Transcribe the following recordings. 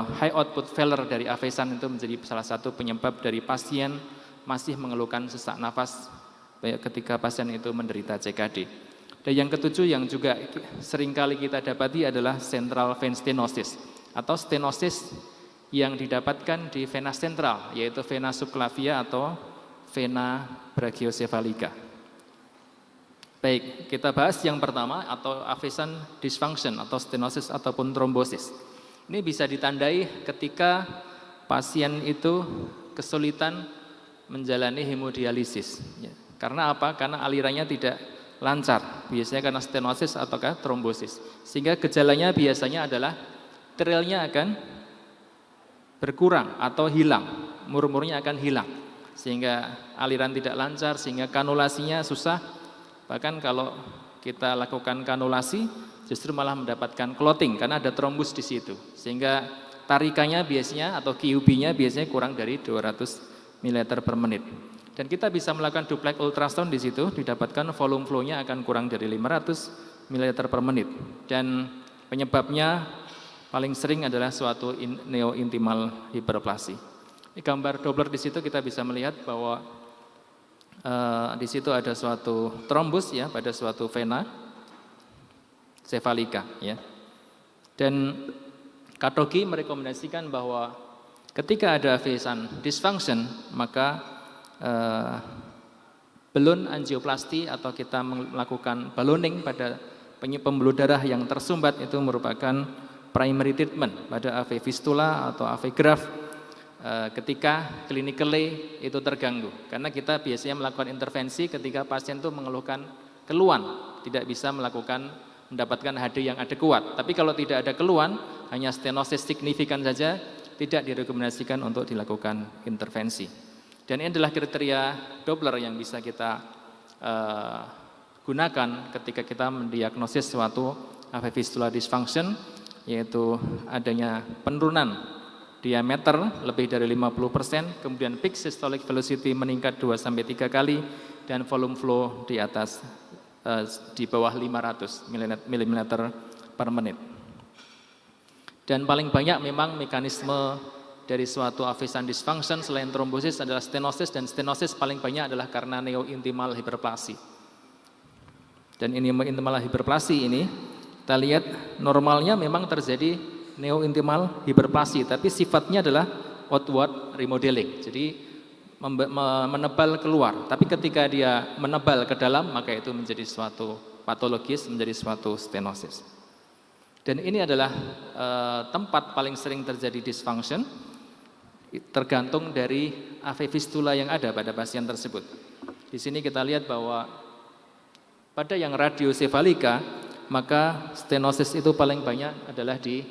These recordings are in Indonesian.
high output failure dari afesan itu menjadi salah satu penyebab dari pasien masih mengeluhkan sesak nafas ketika pasien itu menderita CKD. Dan yang ketujuh yang juga seringkali kita dapati adalah central vein stenosis atau stenosis yang didapatkan di vena sentral, yaitu vena subclavia atau vena brachiocefalica. Baik, kita bahas yang pertama atau afesan dysfunction atau stenosis ataupun trombosis. Ini bisa ditandai ketika pasien itu kesulitan menjalani hemodialisis. Karena apa? Karena alirannya tidak lancar, biasanya karena stenosis ataukah trombosis. Sehingga gejalanya biasanya adalah trilnya akan berkurang atau hilang, murmurnya akan hilang. Sehingga aliran tidak lancar, sehingga kanulasinya susah. Bahkan kalau kita lakukan kanulasi, justru malah mendapatkan clotting karena ada trombus di situ. Sehingga tarikannya biasanya atau QB-nya biasanya kurang dari 200 ml per menit. Dan kita bisa melakukan duplex ultrasound di situ, didapatkan volume flow-nya akan kurang dari 500 ml per menit. Dan penyebabnya paling sering adalah suatu neointimal hiperplasi. Ini gambar Doppler di situ kita bisa melihat bahwa di situ ada suatu trombus ya pada suatu vena cefalika ya. Dan Kadogi merekomendasikan bahwa ketika ada afesan dysfunction maka balloon angioplasti atau kita melakukan ballooning pada pembuluh darah yang tersumbat itu merupakan primary treatment pada AV fistula atau AV graft ketika clinically itu terganggu. Karena kita biasanya melakukan intervensi ketika pasien itu mengeluhkan keluhan, tidak bisa mendapatkan HD yang adekuat. Tapi kalau tidak ada keluhan, hanya stenosis signifikan saja, tidak direkomendasikan untuk dilakukan intervensi. Dan ini adalah kriteria Doppler yang bisa kita gunakan ketika kita mendiagnosis suatu AV fistula dysfunction, yaitu adanya penurunan diameter lebih dari 50%, kemudian peak systolic velocity meningkat 2-3 kali, dan volume flow di atas di bawah 500 mm per menit. Dan paling banyak memang mekanisme dari suatu afesan dysfunction selain trombosis adalah stenosis, dan stenosis paling banyak adalah karena neointimal hiperplasi. Dan ini neointimal hiperplasi ini kita lihat normalnya memang terjadi neointimal hiperplasi, tapi sifatnya adalah outward remodeling. Jadi menebal keluar, tapi ketika dia menebal ke dalam maka itu menjadi suatu patologis, menjadi suatu stenosis. Dan ini adalah tempat paling sering terjadi dysfunction, tergantung dari AV fistula yang ada pada pasien tersebut. Di sini kita lihat bahwa pada yang radiosefalika maka stenosis itu paling banyak adalah di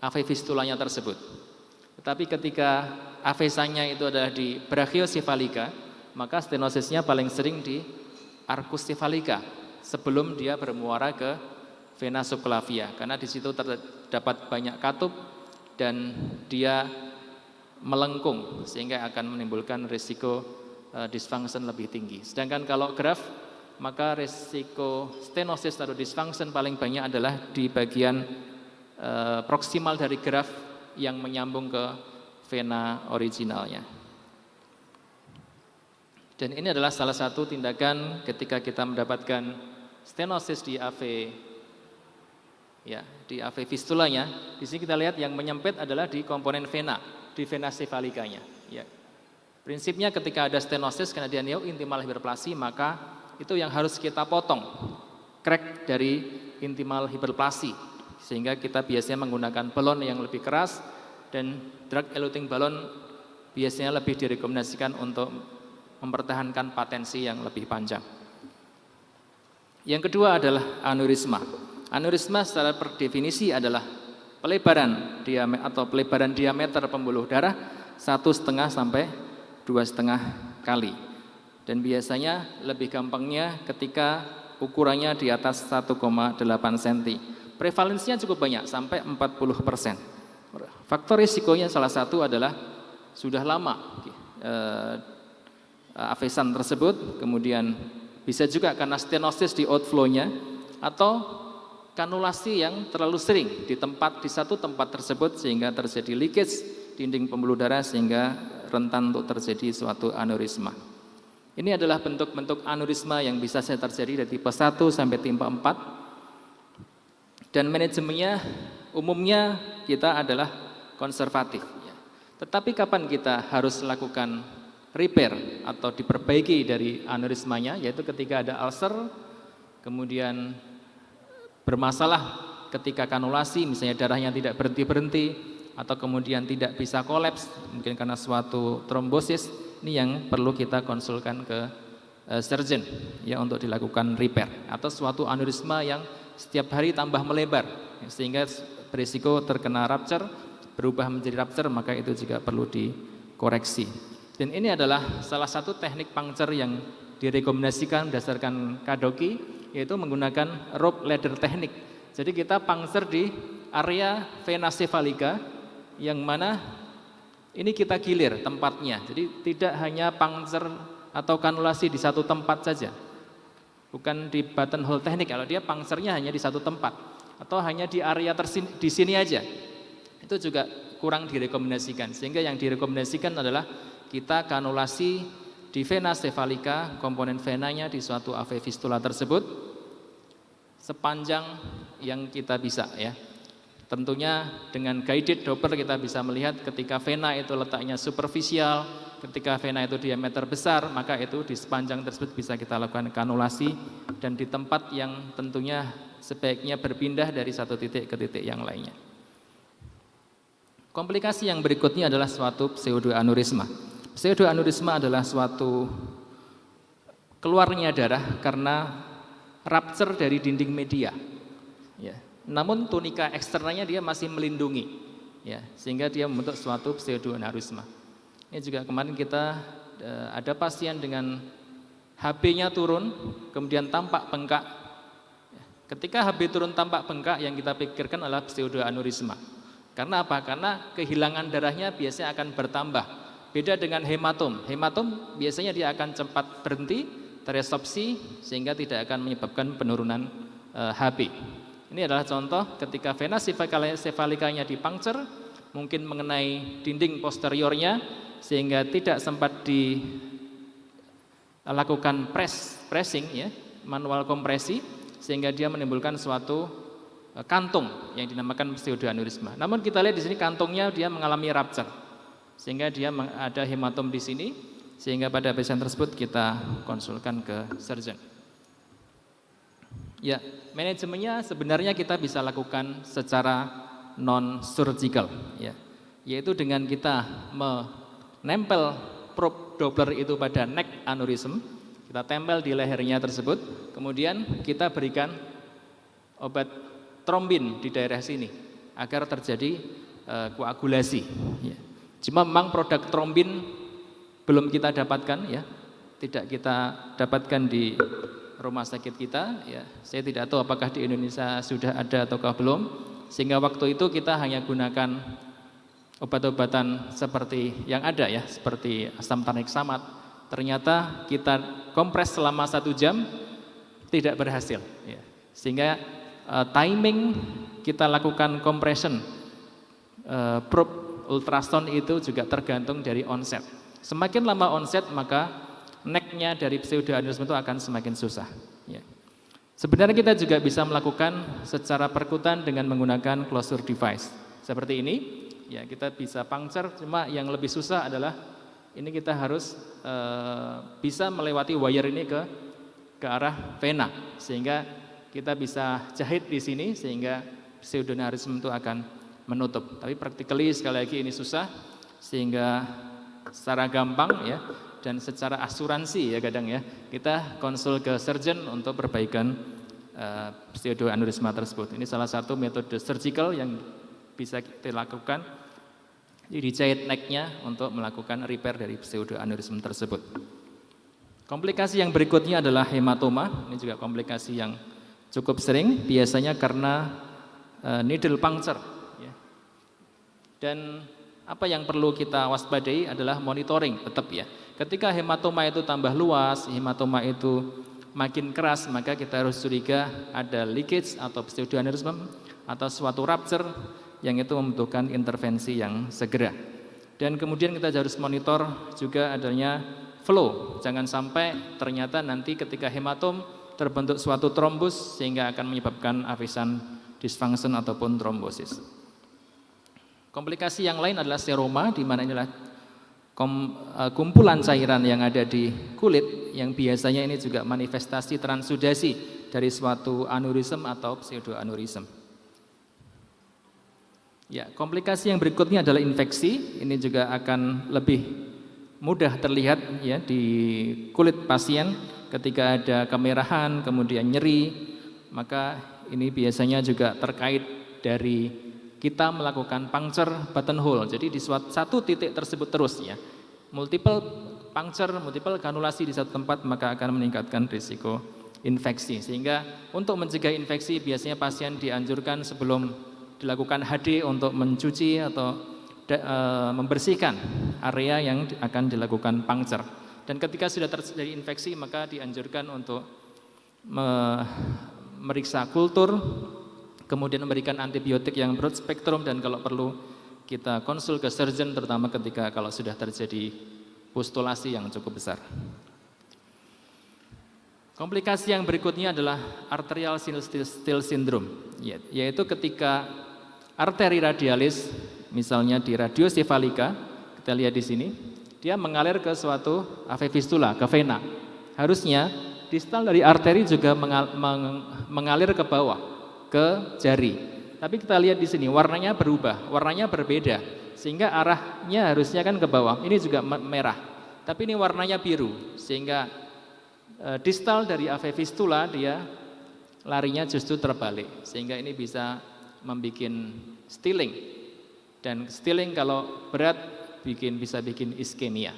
AV fistulanya tersebut. Tetapi ketika afesanya itu adalah di brachiocefalika, maka stenosisnya paling sering di arcus cephalika sebelum dia bermuara ke vena subclavia, karena di situ terdapat banyak katup dan dia melengkung sehingga akan menimbulkan risiko dysfunction lebih tinggi. Sedangkan kalau graft, maka risiko stenosis atau dysfunction paling banyak adalah di bagian proksimal dari graft yang menyambung ke vena originalnya. Dan ini adalah salah satu tindakan ketika kita mendapatkan stenosis di AV di AV fistulanya. Di sini kita lihat yang menyempit adalah di komponen vena, di vena cefalikanya. Ya. Prinsipnya ketika ada stenosis karena dia neointimal hiperplasi, maka itu yang harus kita potong, crack dari intimal hiperplasi, sehingga kita biasanya menggunakan balon yang lebih keras, dan drug eluting balon biasanya lebih direkomendasikan untuk mempertahankan patensi yang lebih panjang. Yang kedua adalah aneurisma. Aneurisma secara per definisi adalah pelebaran diameter pembuluh darah 1,5 sampai 2,5 kali. Dan biasanya lebih gampangnya ketika ukurannya di atas 1,8 cm. Prevalensinya cukup banyak, sampai 40%. Faktor risikonya salah satu adalah sudah lama afesan tersebut, kemudian bisa juga karena stenosis di outflow-nya, atau kanulasi yang terlalu sering di satu tempat tersebut sehingga terjadi leakage dinding pembuluh darah sehingga rentan untuk terjadi suatu aneurisma. Ini adalah bentuk-bentuk aneurisma yang bisa saja terjadi dari tipe 1 sampai tipe 4. Dan manajemennya umumnya kita adalah konservatif. Tetapi kapan kita harus lakukan repair atau diperbaiki dari aneurismanya, yaitu ketika ada ulcer, kemudian bermasalah ketika kanulasi, misalnya darahnya tidak berhenti-berhenti, atau kemudian tidak bisa kolaps, mungkin karena suatu trombosis, ini yang perlu kita konsulkan ke surgeon ya untuk dilakukan repair, atau suatu aneurisma yang setiap hari tambah melebar sehingga berisiko terkena rupture, berubah menjadi rupture, maka itu juga perlu dikoreksi. Dan ini adalah salah satu teknik puncture yang direkomendasikan berdasarkan Kadoki, yaitu menggunakan rope ladder teknik. Jadi kita puncture di area vena cephalica yang mana ini kita gilir tempatnya. Jadi tidak hanya puncture atau kanulasi di satu tempat saja. Bukan di buttonhole teknik, kalau dia puncture-nya hanya di satu tempat atau hanya di area di sini aja. Itu juga kurang direkomendasikan. Sehingga yang direkomendasikan adalah kita kanulasi di vena cephalica, komponen venanya di suatu AV fistula tersebut sepanjang yang kita bisa ya. Tentunya dengan guided Doppler kita bisa melihat ketika vena itu letaknya superficial, ketika vena itu diameter besar, maka itu di sepanjang tersebut bisa kita lakukan kanulasi dan di tempat yang tentunya sebaiknya berpindah dari satu titik ke titik yang lainnya. Komplikasi yang berikutnya adalah suatu pseudoaneurisma. Pseudoaneurisma adalah suatu keluarnya darah karena rupture dari dinding media. Ya. Namun tunika eksternalnya dia masih melindungi, ya, sehingga dia membentuk suatu pseudoaneurisma. Ini juga kemarin kita ada pasien dengan HB-nya turun, kemudian tampak bengkak. Ketika HB turun tampak bengkak, yang kita pikirkan adalah pseudoaneurisma. Karena apa? Karena kehilangan darahnya biasanya akan bertambah. Beda dengan hematom. Hematom biasanya dia akan cepat berhenti, teresorpsi, sehingga tidak akan menyebabkan penurunan HB. Ini adalah contoh ketika vena cephalica-nya dipuncture, mungkin mengenai dinding posteriornya, sehingga tidak sempat dilakukan pressing, ya, manual kompresi, sehingga dia menimbulkan suatu kantung yang dinamakan pseudoaneurisma. Namun kita lihat di sini kantungnya dia mengalami rupture, sehingga dia ada hematom di sini, sehingga pada pasien tersebut kita konsulkan ke surgeon. Ya, manajemennya sebenarnya kita bisa lakukan secara non-surgical, ya, yaitu dengan kita menempel probe Doppler itu pada neck aneurysm, kita tempel di lehernya tersebut, kemudian kita berikan obat trombin di daerah sini agar terjadi koagulasi. Ya. Cuma memang produk trombin belum kita dapatkan, ya, tidak kita dapatkan di rumah sakit kita, ya. Saya tidak tahu apakah di Indonesia sudah ada ataukah belum, sehingga waktu itu kita hanya gunakan obat-obatan seperti yang ada, ya, seperti asam taneksamat. Ternyata kita kompres selama 1 jam tidak berhasil, ya. Sehingga timing kita lakukan compression probe ultrasound itu juga tergantung dari onset. Semakin lama onset maka neck-nya dari pseudoaneurisma itu akan semakin susah. Ya. Sebenarnya kita juga bisa melakukan secara perkutan dengan menggunakan closure device. Seperti ini, ya, kita bisa puncture, cuma yang lebih susah adalah ini kita harus bisa melewati wire ini ke arah vena, sehingga kita bisa jahit di sini sehingga pseudoaneurisma itu akan menutup. Tapi practically sekali lagi ini susah, sehingga secara gampang, ya, dan secara asuransi, ya, kadang, ya, kita konsul ke surgeon untuk perbaikan pseudoaneurisma tersebut. Ini salah satu metode surgical yang bisa kita lakukan, dijahit neck-nya untuk melakukan repair dari pseudoaneurisma tersebut. Komplikasi yang berikutnya adalah hematoma. Ini juga komplikasi yang cukup sering, biasanya karena needle puncture, ya. Dan apa yang perlu kita waspadai adalah monitoring tetap, ya. Ketika hematoma itu tambah luas, hematoma itu makin keras, maka kita harus curiga ada leakage atau pseudoaneurysm atau suatu rupture yang itu membutuhkan intervensi yang segera. Dan kemudian kita harus monitor juga adanya flow. Jangan sampai ternyata nanti ketika hematom terbentuk suatu trombus sehingga akan menyebabkan aphasian dysfunction ataupun trombosis. Komplikasi yang lain adalah seroma, di mana inilah kumpulan cairan yang ada di kulit yang biasanya ini juga manifestasi transudasi dari suatu aneurism atau pseudoaneurism. Ya, komplikasi yang berikutnya adalah infeksi. Ini juga akan lebih mudah terlihat ya di kulit pasien ketika ada kemerahan, kemudian nyeri, maka ini biasanya juga terkait dari kita melakukan puncture buttonhole. Jadi di satu titik tersebut terus ya. Multiple puncture, multiple granulasi di satu tempat maka akan meningkatkan risiko infeksi. Sehingga untuk mencegah infeksi biasanya pasien dianjurkan sebelum dilakukan HD untuk mencuci atau membersihkan area yang akan dilakukan puncture. Dan ketika sudah terjadi infeksi maka dianjurkan untuk meriksa kultur, kemudian memberikan antibiotik yang broad spektrum, dan kalau perlu kita konsul ke surgeon terutama ketika kalau sudah terjadi pustulasi yang cukup besar. Komplikasi yang berikutnya adalah arterial still syndrome, yaitu ketika arteri radialis misalnya di radiosefalika, kita lihat di sini, dia mengalir ke suatu AV fistula, ke vena. Harusnya distal dari arteri juga mengalir ke bawah, ke jari. Tapi kita lihat di sini warnanya berubah, warnanya berbeda, sehingga arahnya harusnya kan ke bawah. Ini juga merah, tapi ini warnanya biru, sehingga distal dari AV fistula dia larinya justru terbalik, sehingga ini bisa membuat stealing. Dan stealing kalau berat bisa bikin iskemia.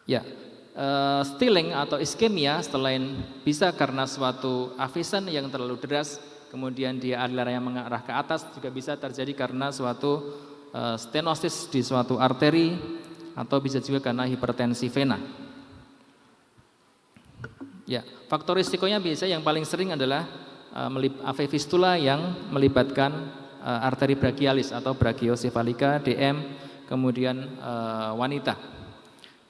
Ya, stealing atau iskemia selain bisa karena suatu aphasian yang terlalu deras, kemudian dia alirannya mengarah ke atas, juga bisa terjadi karena suatu stenosis di suatu arteri, atau bisa juga karena hipertensi vena. Ya, faktor risikonya biasanya yang paling sering adalah AV fistula yang melibatkan arteri brachialis atau brachiosefalika, DM, kemudian wanita.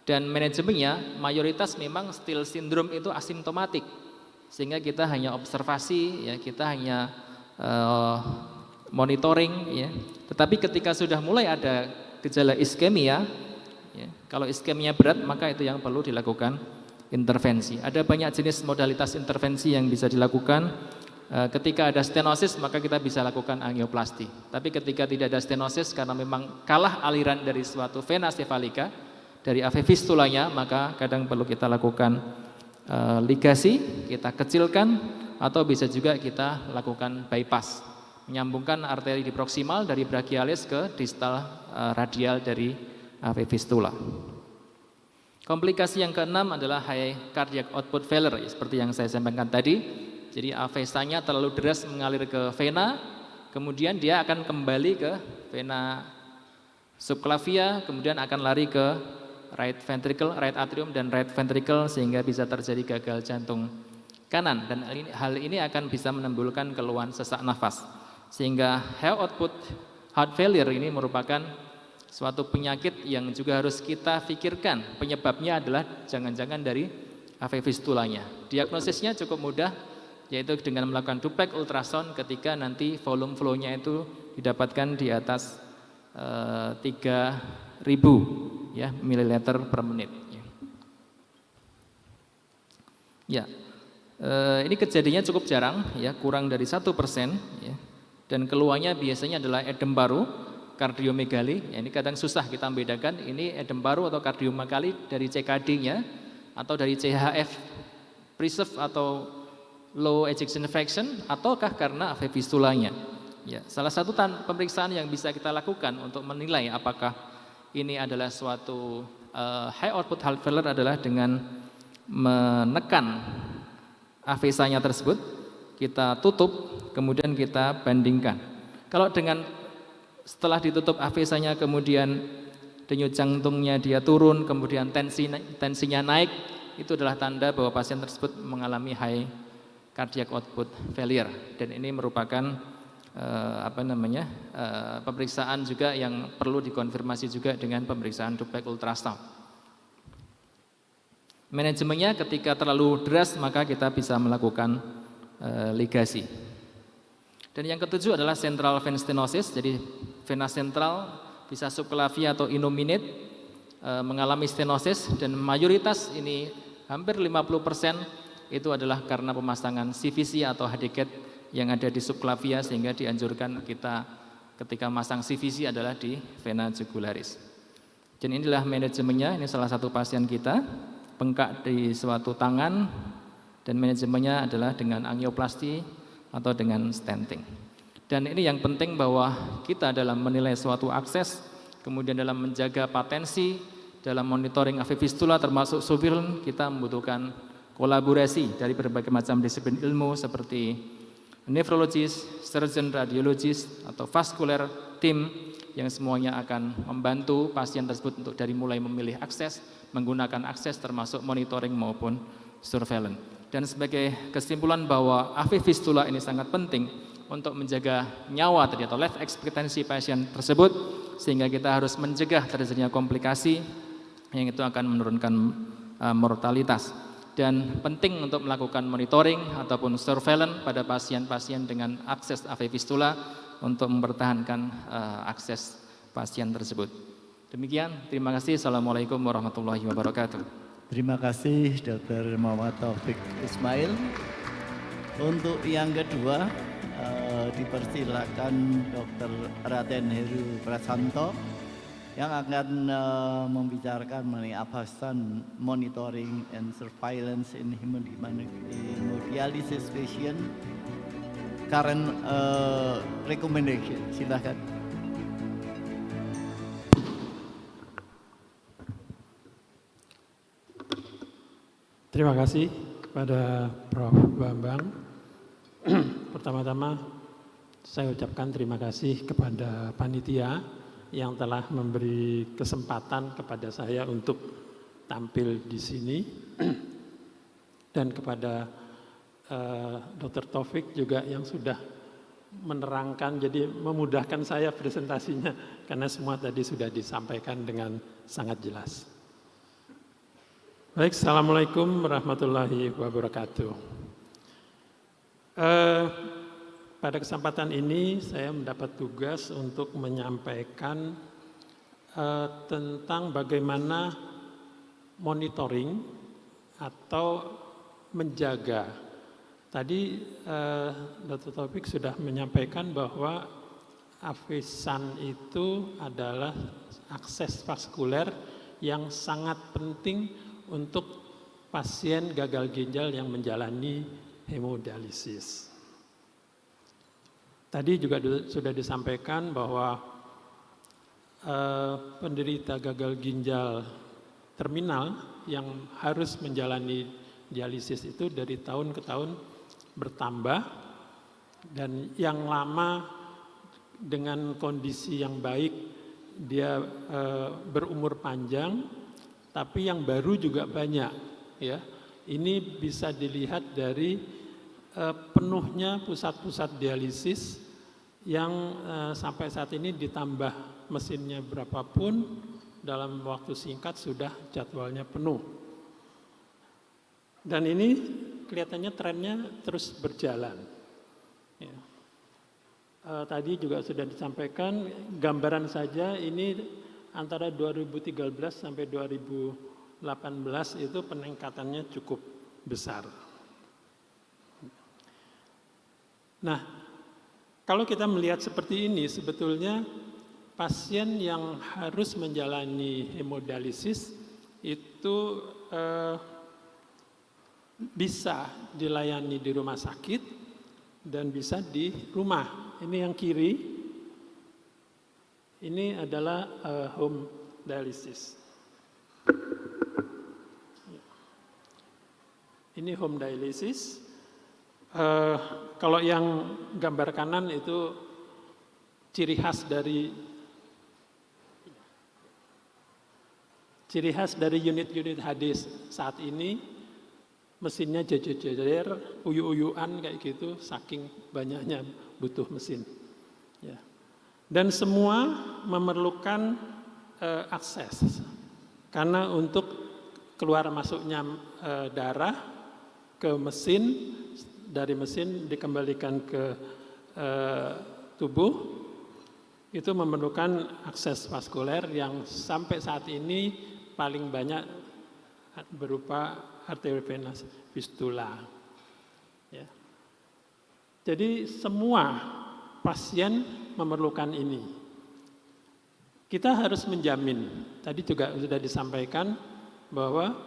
Dan manajemennya mayoritas memang still syndrome itu asimptomatik, sehingga kita hanya observasi, ya, kita hanya monitoring, ya. Tetapi ketika sudah mulai ada gejala iskemia, ya, kalau iskemia berat maka itu yang perlu dilakukan intervensi. Ada banyak jenis modalitas intervensi yang bisa dilakukan. Ketika ada stenosis maka kita bisa lakukan angioplasti. Tapi ketika tidak ada stenosis karena memang kalah aliran dari suatu vena sefalika, dari AV fistulanya, maka kadang perlu kita lakukan ligasi, kita kecilkan, atau bisa juga kita lakukan bypass, menyambungkan arteri di proksimal dari brachialis ke distal radial dari AV fistula. Komplikasi yang keenam adalah high cardiac output failure, seperti yang saya sampaikan tadi. Jadi AV-nya terlalu deras mengalir ke vena, kemudian dia akan kembali ke vena subclavia, kemudian akan lari ke right ventricle, right atrium, dan right ventricle, sehingga bisa terjadi gagal jantung kanan. Dan hal ini akan bisa menimbulkan keluhan sesak nafas. Sehingga high output heart failure ini merupakan suatu penyakit yang juga harus kita pikirkan. Penyebabnya adalah jangan-jangan dari AV fistulanya. Diagnosisnya cukup mudah, yaitu dengan melakukan duplex ultrasound ketika nanti volume flow-nya itu didapatkan di atas 3.000 ya, mililiter per menit. Ya, ini kejadiannya cukup jarang, ya, kurang dari 1%, ya, dan keluarnya biasanya adalah edem paru, kardiomegali. Ya, ini kadang susah kita membedakan ini edem paru atau kardiomegali dari CKD-nya atau dari CHF preserve atau low ejection fraction, ataukah karena AV fistulanya. Ya, salah satu pemeriksaan yang bisa kita lakukan untuk menilai apakah ini adalah suatu high output heart failure adalah dengan menekan AV-nya tersebut, kita tutup, kemudian kita bandingkan. Kalau setelah ditutup AV-nya kemudian denyut jantungnya dia turun, kemudian tensinya naik, itu adalah tanda bahwa pasien tersebut mengalami high cardiac output failure. Dan ini merupakan pemeriksaan juga yang perlu dikonfirmasi juga dengan pemeriksaan duplex ultrasound. Manajemennya ketika terlalu deras maka kita bisa melakukan ligasi. Dan yang ketujuh adalah central vein stenosis, jadi vena sentral bisa subclavia atau innominate mengalami stenosis, dan mayoritas ini hampir 50% itu adalah karena pemasangan CVC atau HDCAT yang ada di subclavia, sehingga dianjurkan kita ketika masang CVC adalah di vena jugularis. Dan inilah manajemennya, ini salah satu pasien kita bengkak di suatu tangan, dan manajemennya adalah dengan angioplasti atau dengan stenting. Dan ini yang penting bahwa kita dalam menilai suatu akses, kemudian dalam menjaga patensi, dalam monitoring AV fistula termasuk surveillance, kita membutuhkan kolaborasi dari berbagai macam disiplin ilmu seperti nephrologis, surgeon, radiologis, atau vascular team yang semuanya akan membantu pasien tersebut untuk dari mulai memilih akses, menggunakan akses termasuk monitoring maupun surveillance. Dan sebagai kesimpulan bahwa AV fistula ini sangat penting untuk menjaga nyawa tadi atau life expectancy pasien tersebut, sehingga kita harus mencegah terjadinya komplikasi yang itu akan menurunkan mortalitas. Dan penting untuk melakukan monitoring ataupun surveillance pada pasien-pasien dengan akses AV fistula untuk mempertahankan akses pasien tersebut. Demikian, terima kasih. Assalamualaikum warahmatullahi wabarakatuh. Terima kasih Dr. Muhammad Taufik Ismail. Untuk yang kedua dipersilakan Dr. Raden Heru Prasanto yang akan membicarakan mengenai abasan monitoring and surveillance in hemodialysis patient current recommendation. Silakan. Terima kasih kepada Prof. Bambang. Pertama-tama saya ucapkan terima kasih kepada panitia yang telah memberi kesempatan kepada saya untuk tampil di sini, dan kepada Dr. Taufik juga yang sudah menerangkan, jadi memudahkan saya presentasinya karena semua tadi sudah disampaikan dengan sangat jelas. Baik, Assalamualaikum warahmatullahi wabarakatuh. Pada kesempatan ini saya mendapat tugas untuk menyampaikan tentang bagaimana monitoring atau menjaga. Tadi Dr. Taufik sudah menyampaikan bahwa AV-SAN itu adalah akses vaskuler yang sangat penting untuk pasien gagal ginjal yang menjalani hemodialisis. Tadi juga sudah disampaikan bahwa penderita gagal ginjal terminal yang harus menjalani dialisis itu dari tahun ke tahun bertambah, dan yang lama dengan kondisi yang baik dia berumur panjang, tapi yang baru juga banyak, ya. Ini bisa dilihat dari penuhnya pusat-pusat dialisis yang sampai saat ini ditambah mesinnya berapapun dalam waktu singkat sudah jadwalnya penuh. Dan ini kelihatannya trennya terus berjalan. Ya. Tadi juga sudah disampaikan gambaran saja ini. Antara 2013 sampai 2018 itu peningkatannya cukup besar. Nah, kalau kita melihat seperti ini, sebetulnya pasien yang harus menjalani hemodialisis itu bisa dilayani di rumah sakit dan bisa di rumah. Ini yang kiri. Ini adalah home dialysis. Ini home dialysis. Kalau yang gambar kanan itu ciri khas dari ciri khas dari unit-unit HD saat ini, mesinnya jejer-jejer, uyu-uyuan kayak gitu, saking banyaknya butuh mesin. Ya. Dan semua memerlukan akses, karena untuk keluar masuknya darah ke mesin, dari mesin dikembalikan ke tubuh, itu memerlukan akses vaskuler yang sampai saat ini paling banyak berupa arteri venas fistula. Ya. Jadi semua pasien memerlukan ini. Kita harus menjamin, tadi juga sudah disampaikan bahwa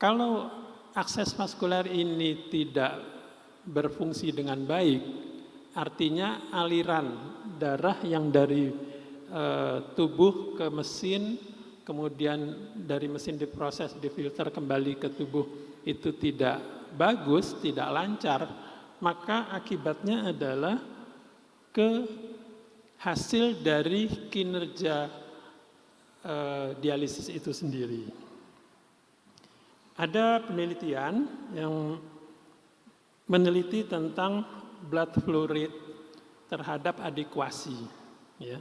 kalau akses vaskuler ini tidak berfungsi dengan baik, artinya aliran darah yang dari tubuh ke mesin, kemudian dari mesin diproses, difilter kembali ke tubuh, itu tidak bagus, tidak lancar, maka akibatnya adalah hasil dari kinerja dialisis itu sendiri. Ada penelitian yang meneliti tentang blood flow rate terhadap adekuasi. Ya.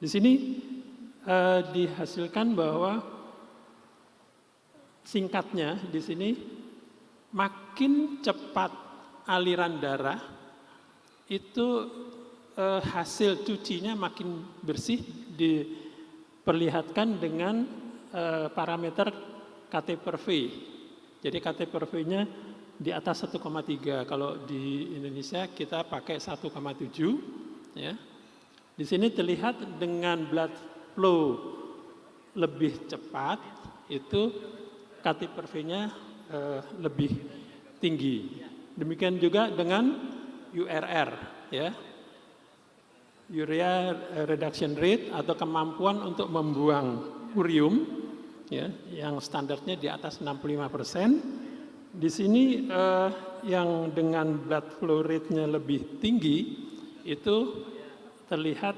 Di sini dihasilkan bahwa singkatnya di sini makin cepat aliran darah itu hasil cucinya makin bersih, diperlihatkan dengan parameter KT/V. Jadi KT/V-nya di atas 1,3. Kalau di Indonesia kita pakai 1,7. Ya. Di sini terlihat dengan blood flow lebih cepat, itu KT/V-nya lebih tinggi. Demikian juga dengan URR, ya. Urea reduction rate atau kemampuan untuk membuang urium, ya, yang standarnya di atas 65%. Di sini yang dengan blood flow rate-nya lebih tinggi itu terlihat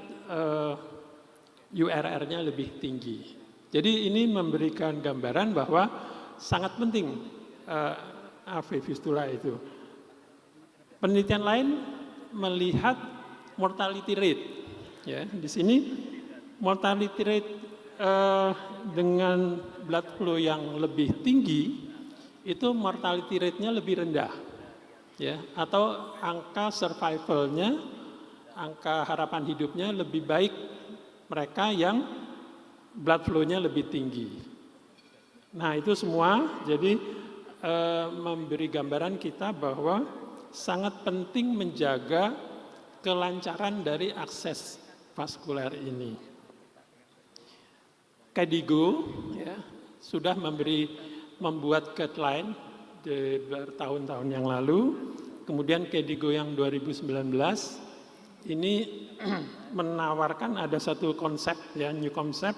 URR-nya lebih tinggi. Jadi ini memberikan gambaran bahwa sangat penting AV fistula itu. Penelitian lain melihat mortality rate. Ya, di sini mortality rate dengan blood flow yang lebih tinggi itu mortality rate-nya lebih rendah. Ya, atau angka survival-nya, angka harapan hidupnya lebih baik mereka yang blood flow-nya lebih tinggi. Nah, itu semua jadi memberi gambaran kita bahwa sangat penting menjaga kelancaran dari akses vaskuler ini. KDIGO ya, sudah membuat guideline di bertahun-tahun yang lalu. Kemudian KDIGO yang 2019 ini menawarkan ada satu konsep, ya, new konsep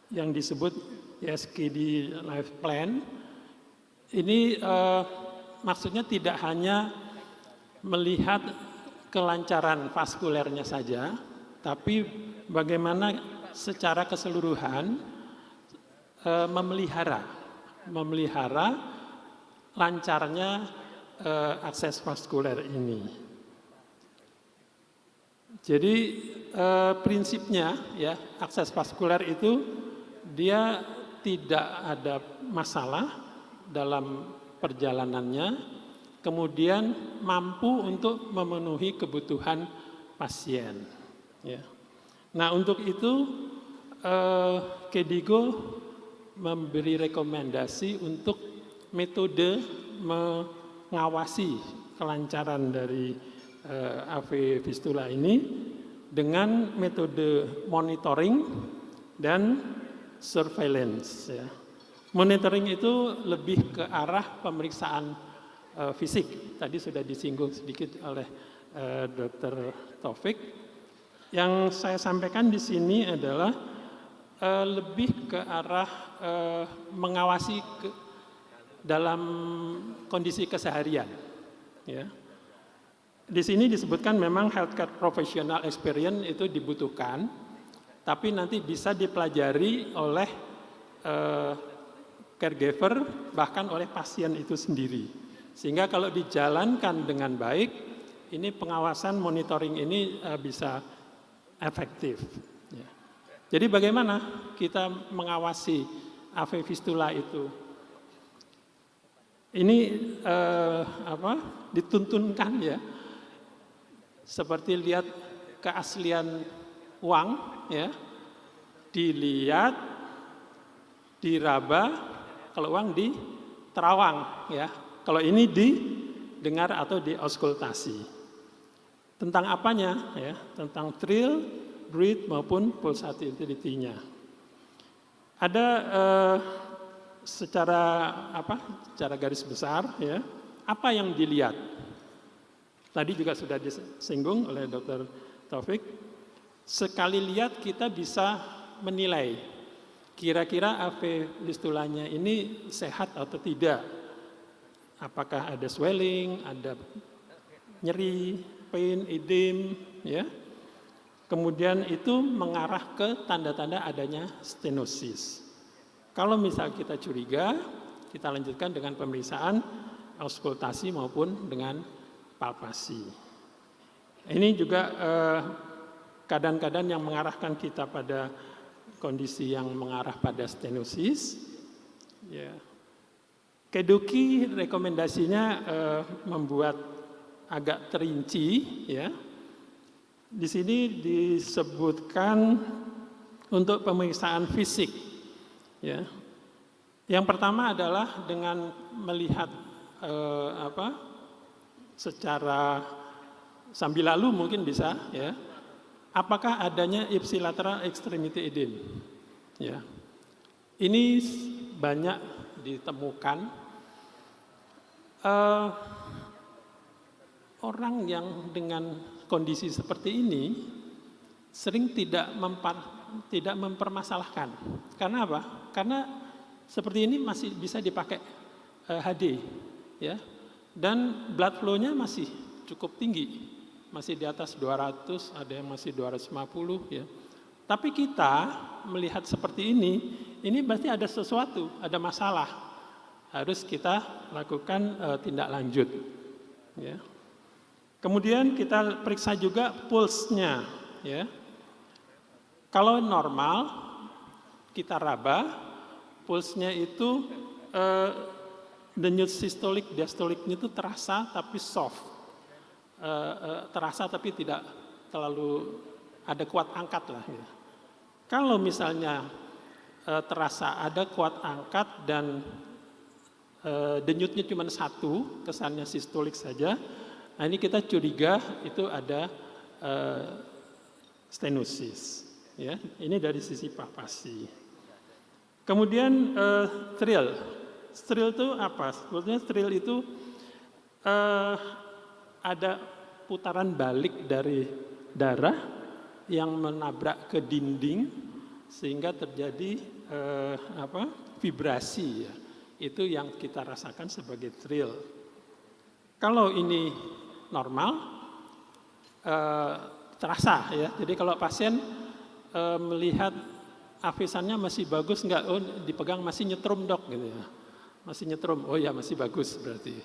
yang disebut ESKD Life Plan. Ini maksudnya tidak hanya melihat kelancaran vaskulernya saja, tapi bagaimana secara keseluruhan memelihara lancarnya akses vaskuler ini. Jadi prinsipnya ya, akses vaskuler itu dia tidak ada masalah dalam perjalanannya, kemudian mampu untuk memenuhi kebutuhan pasien. Ya. Nah, untuk itu KDIGO memberi rekomendasi untuk metode mengawasi kelancaran dari AV fistula ini dengan metode monitoring dan surveillance. Ya. Monitoring itu lebih ke arah pemeriksaan fisik. Tadi sudah disinggung sedikit oleh Dr. Taufik. Yang saya sampaikan di sini adalah lebih ke arah mengawasi dalam kondisi keseharian. Ya. Di sini disebutkan memang healthcare professional experience itu dibutuhkan, tapi nanti bisa dipelajari oleh caregiver, bahkan oleh pasien itu sendiri. Sehingga kalau dijalankan dengan baik, ini pengawasan monitoring ini bisa efektif. Ya. Jadi bagaimana kita mengawasi AV fistula itu? Ini dituntunkan ya, seperti lihat keaslian uang, ya, dilihat, diraba, kalau uang diterawang, ya, kalau ini didengar atau diauskultasi. Tentang apanya, ya, tentang trill, breath maupun pulsatility-nya. Ada secara garis besar, ya, apa yang dilihat. Tadi juga sudah disinggung oleh Dr. Taufik. Sekali lihat kita bisa menilai kira-kira AV fistulanya ini sehat atau tidak. Apakah ada swelling, ada nyeri, pain, edem, ya. Kemudian itu mengarah ke tanda-tanda adanya stenosis. Kalau misal kita curiga, kita lanjutkan dengan pemeriksaan auskultasi maupun dengan palpasi. Ini juga kadang-kadang yang mengarahkan kita pada kondisi yang mengarah pada stenosis. Ya. Keduki rekomendasinya membuat agak terinci, ya. Di sini disebutkan untuk pemeriksaan fisik, ya. Yang pertama adalah dengan melihat secara sambil lalu mungkin bisa, ya. Apakah adanya ipsilateral extremity edema, ya. Ini banyak ditemukan orang yang dengan kondisi seperti ini sering tidak mempermasalahkan. Karena apa? Karena seperti ini masih bisa dipakai HD, ya. Dan blood flow-nya masih cukup tinggi. Masih di atas 200, ada yang masih 250, ya. Tapi kita melihat seperti ini berarti ada sesuatu, ada masalah. Harus kita lakukan tindak lanjut, ya. Kemudian kita periksa juga pulsnya, ya. Kalau normal, kita raba, pulsnya itu denyut sistolik, diastoliknya itu terasa tapi soft. Terasa tapi tidak terlalu ada kuat angkat lah, ya. Kalau misalnya terasa ada kuat angkat dan denyutnya cuma satu, kesannya sistolik saja, nah ini kita curiga itu ada stenosis, ya. Ini dari sisi palpasi. Kemudian trill itu apa? Sebetulnya trill itu ada putaran balik dari darah yang menabrak ke dinding sehingga terjadi vibrasi, ya. Itu yang kita rasakan sebagai trill. Kalau ini normal terasa, ya. Jadi kalau pasien melihat afisannya masih bagus enggak, oh dipegang masih nyetrum dok, gitu ya. Masih nyetrum, oh ya masih bagus berarti.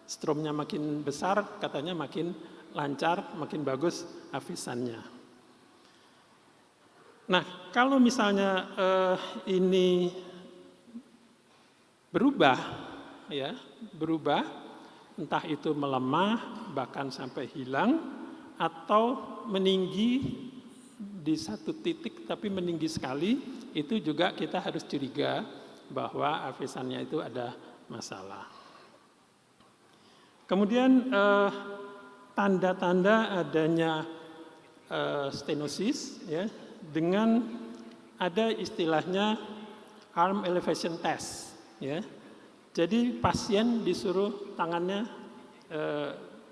Stromnya makin besar, katanya makin lancar, makin bagus afisannya. Nah, kalau misalnya ini berubah, ya, berubah, entah itu melemah, bahkan sampai hilang, atau meninggi di satu titik tapi meninggi sekali, itu juga kita harus curiga bahwa afisannya itu ada masalah. Kemudian tanda-tanda adanya stenosis, ya, dengan ada istilahnya arm elevation test, ya. Jadi pasien disuruh tangannya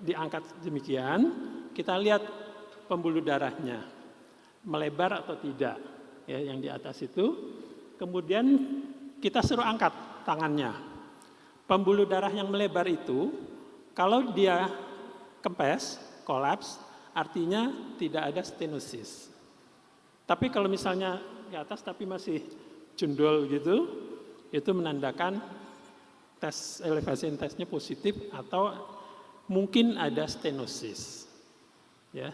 diangkat demikian, kita lihat pembuluh darahnya melebar atau tidak, ya, yang di atas itu. Kemudian kita suruh angkat tangannya. Pembuluh darah yang melebar itu, kalau dia kempes, kolaps, artinya tidak ada stenosis. Tapi kalau misalnya di atas tapi masih jundul gitu, itu menandakan tes elevation testnya positif atau mungkin ada stenosis. Ya.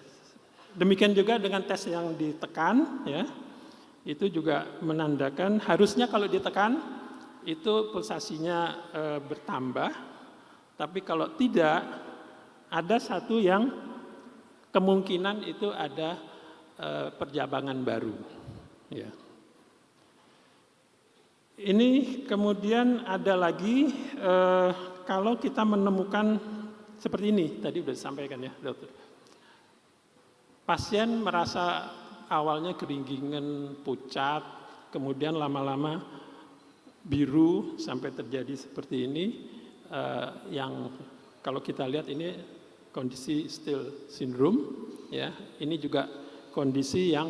Demikian juga dengan tes yang ditekan, ya, itu juga menandakan harusnya kalau ditekan itu pulsasinya bertambah, tapi kalau tidak ada satu yang kemungkinan itu ada perjabangan baru. Ya. Ini kemudian ada lagi kalau kita menemukan seperti ini, tadi sudah disampaikan ya dokter. Pasien merasa awalnya keringgingan, pucat, kemudian lama-lama biru sampai terjadi seperti ini, yang kalau kita lihat ini kondisi Still syndrome, ya. Ini juga kondisi yang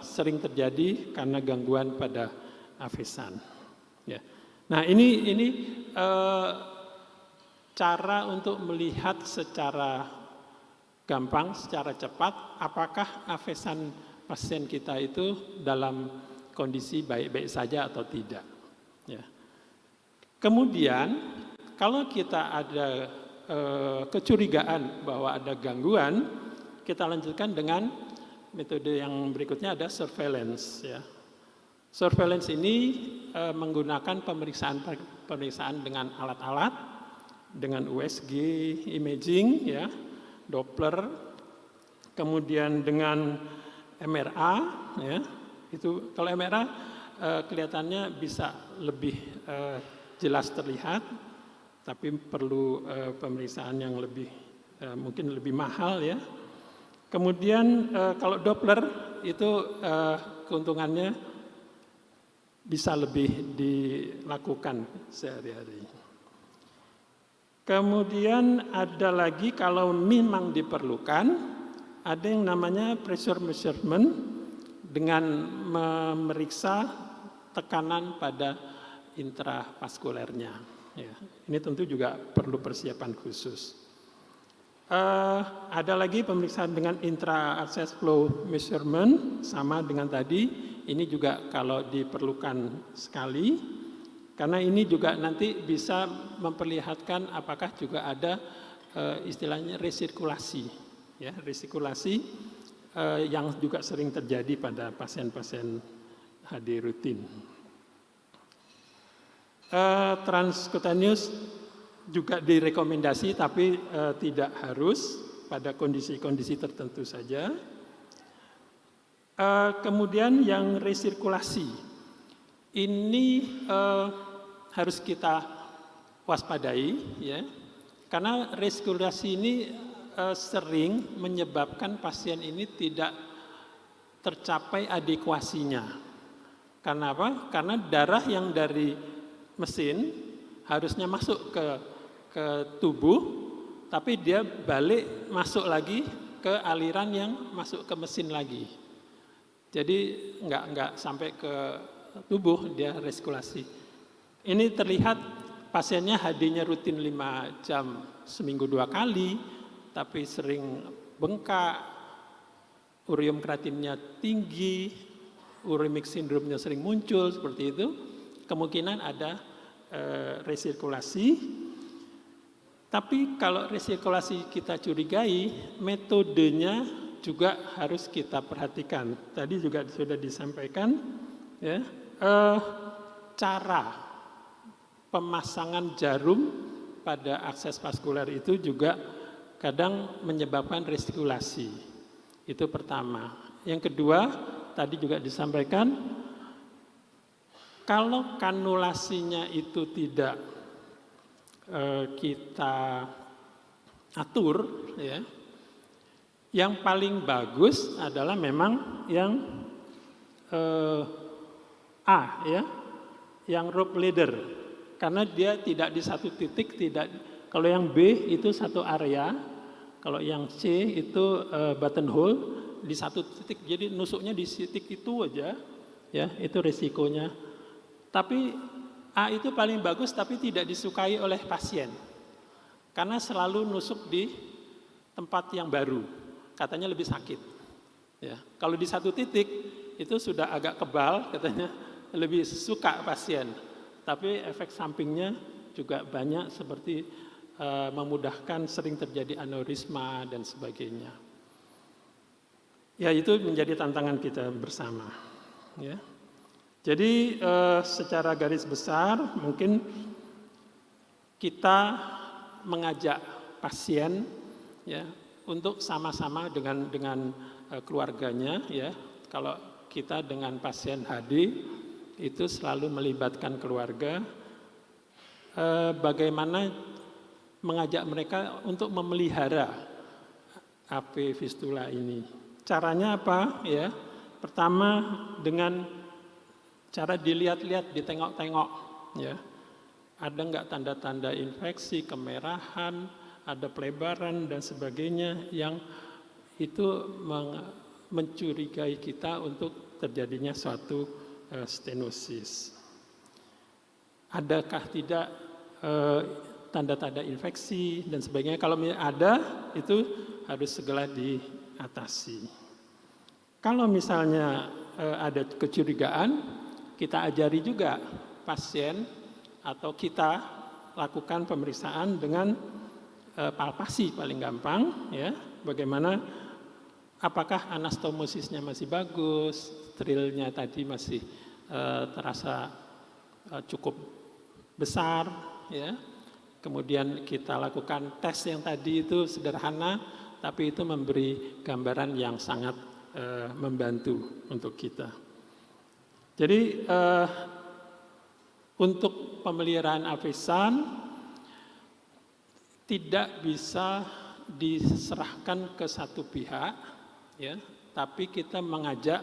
sering terjadi karena gangguan pada afesan. Ya. Nah ini cara untuk melihat secara gampang, secara cepat, apakah afesan pasien kita itu dalam kondisi baik-baik saja atau tidak. Ya. Kemudian kalau kita ada kecurigaan bahwa ada gangguan, kita lanjutkan dengan metode yang berikutnya, ada surveillance. Ya. Surveillance ini menggunakan pemeriksaan dengan alat-alat, dengan USG imaging, ya, Doppler, kemudian dengan MRA, ya. Itu kalau MRA kelihatannya bisa lebih jelas terlihat, tapi perlu pemeriksaan yang lebih mungkin lebih mahal, ya. Kemudian kalau Doppler itu keuntungannya bisa lebih dilakukan sehari-hari. Kemudian ada lagi kalau memang diperlukan, ada yang namanya pressure measurement dengan memeriksa tekanan pada intravaskulernya. Ya, ini tentu juga perlu persiapan khusus. Ada lagi pemeriksaan dengan intra-access flow measurement, sama dengan tadi. Ini juga kalau diperlukan sekali, karena ini juga nanti bisa memperlihatkan apakah juga ada istilahnya resirkulasi, ya, resirkulasi yang juga sering terjadi pada pasien-pasien HD rutin. Transcutaneous juga direkomendasi, tapi tidak harus, pada kondisi-kondisi tertentu saja. Kemudian yang resirkulasi, ini harus kita waspadai, ya, karena resirkulasi ini sering menyebabkan pasien ini tidak tercapai adekuasinya. Karena apa? Karena darah yang dari mesin harusnya masuk ke tubuh, tapi dia balik masuk lagi ke aliran yang masuk ke mesin lagi. Jadi enggak sampai ke tubuh, dia resirkulasi. Ini terlihat pasiennya HD-nya rutin 5 jam seminggu 2 kali, tapi sering bengkak, urium kreatinnya tinggi, uremic syndrome-nya sering muncul, seperti itu. Kemungkinan ada resirkulasi. Tapi kalau resirkulasi kita curigai, metodenya juga harus kita perhatikan. Tadi juga sudah disampaikan, ya, cara pemasangan jarum pada akses vaskuler itu juga kadang menyebabkan resirkulasi. Itu pertama. Yang kedua, tadi juga disampaikan, kalau kanulasinya itu tidak kita atur, ya, yang paling bagus adalah memang yang A, ya, yang rope ladder, karena dia tidak di satu titik, tidak. Kalau yang B itu satu area, kalau yang C itu buttonhole di satu titik, jadi nusuknya di titik itu aja, ya, itu resikonya. Tapi A itu paling bagus, tapi tidak disukai oleh pasien, karena selalu nusuk di tempat yang baru. Katanya lebih sakit. Ya, kalau di satu titik itu sudah agak kebal katanya, lebih suka pasien. Tapi efek sampingnya juga banyak seperti memudahkan sering terjadi aneurisma dan sebagainya. Ya itu menjadi tantangan kita bersama. Ya. Jadi secara garis besar mungkin kita mengajak pasien ya untuk sama-sama dengan keluarganya ya. Kalau kita dengan pasien HD itu selalu melibatkan keluarga, bagaimana mengajak mereka untuk memelihara AV fistula ini. Caranya apa ya? Pertama dengan cara dilihat-lihat, ditengok-tengok ya. Ada enggak tanda-tanda infeksi, kemerahan, ada pelebaran dan sebagainya yang itu mencurigai kita untuk terjadinya suatu stenosis. Adakah tidak tanda-tanda infeksi dan sebagainya? Kalau ada, itu harus segera diatasi. Kalau misalnya ada kecurigaan, kita ajari juga pasien atau kita lakukan pemeriksaan dengan palpasi paling gampang, ya. Bagaimana? Apakah anastomosisnya masih bagus, sterilnya tadi masih terasa cukup besar, ya. Kemudian kita lakukan tes yang tadi itu sederhana, tapi itu memberi gambaran yang sangat membantu untuk kita. Jadi untuk pemeliharaan AVSAN tidak bisa diserahkan ke satu pihak, ya, tapi kita mengajak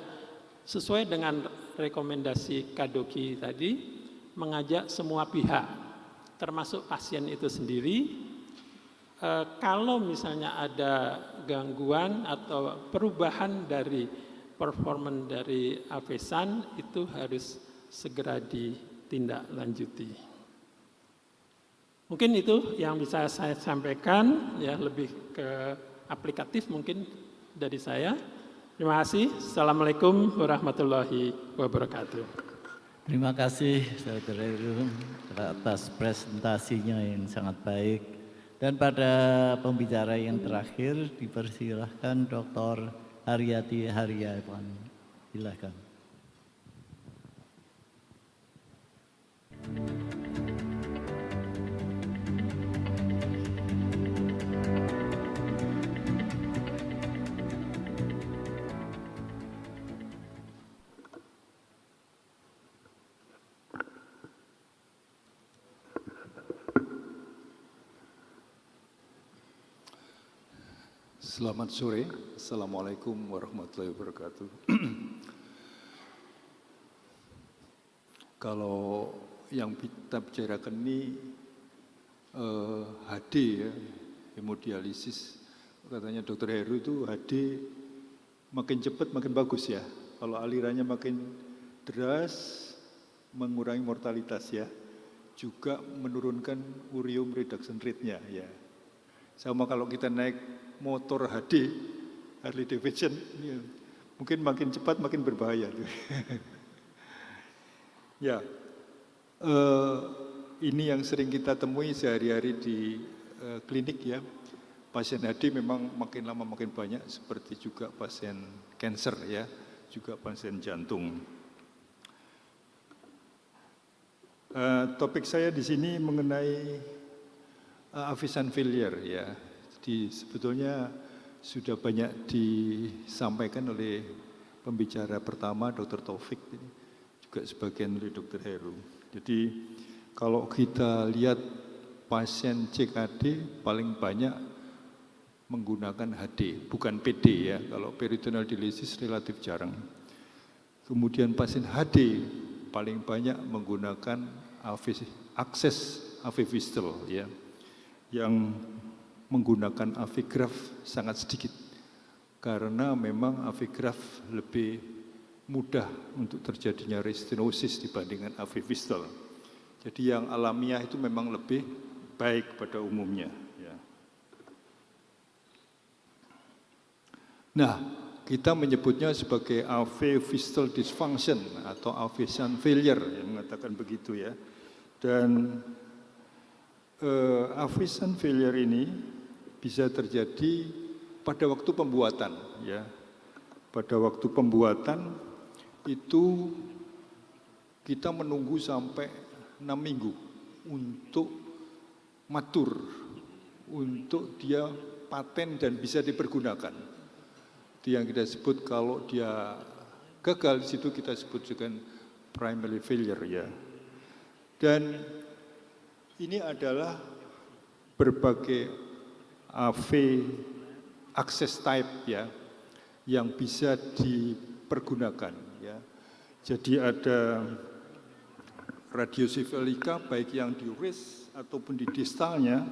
sesuai dengan rekomendasi Kadoki tadi, mengajak semua pihak, termasuk pasien itu sendiri. Kalau misalnya ada gangguan atau perubahan dari performan dari AVSAN itu harus segera ditindaklanjuti. Mungkin itu yang bisa saya sampaikan, ya, lebih ke aplikatif mungkin dari saya. Terima kasih. Assalamualaikum warahmatullahi wabarakatuh. Terima kasih Saudara Heru atas presentasinya yang sangat baik. Dan pada pembicara yang terakhir dipersilahkan Dr. Haryati Haryawan. Silakan. Selamat sore, Assalamualaikum warahmatullahi wabarakatuh. Kalau yang kita bicarakan ini HD ya, hemodialisis. Katanya Dr. Heru itu HD makin cepat makin bagus ya. Kalau alirannya makin deras, mengurangi mortalitas ya. Juga menurunkan ureum reduction rate-nya ya. Sama kalau kita naik motor HD, Harley Davidson, ya, mungkin makin cepat makin berbahaya. Ya, ini yang sering kita temui sehari-hari di klinik ya. Pasien HD memang makin lama makin banyak, seperti juga pasien kanker ya, juga pasien jantung. Topik saya di sini mengenai AVSAN failure ya. Jadi sebetulnya sudah banyak disampaikan oleh pembicara pertama Dr. Taufik, juga sebagian oleh Dr. Heru. Jadi kalau kita lihat pasien CKD paling banyak menggunakan HD, bukan PD ya. Kalau peritoneal dialisis relatif jarang. Kemudian pasien HD paling banyak menggunakan akses AV fistula ya, yang menggunakan AV graft sangat sedikit karena memang AV graft lebih mudah untuk terjadinya restenosis dibandingkan AV fistula. Jadi yang alamiah itu memang lebih baik pada umumnya. Ya. Nah, kita menyebutnya sebagai AV Fiscal Dysfunction atau Avician Failure, yang mengatakan begitu ya. Dan Avician Failure ini bisa terjadi pada waktu pembuatan ya. Pada waktu pembuatan itu kita menunggu sampai 6 minggu untuk matur, untuk dia paten dan bisa dipergunakan. Itu yang kita sebut kalau dia gagal, di situ kita sebut dengan primary failure ya. Dan ini adalah berbagai AV access type ya yang bisa dipergunakan ya. Jadi ada radiosefalika baik yang di wrist ataupun di distalnya.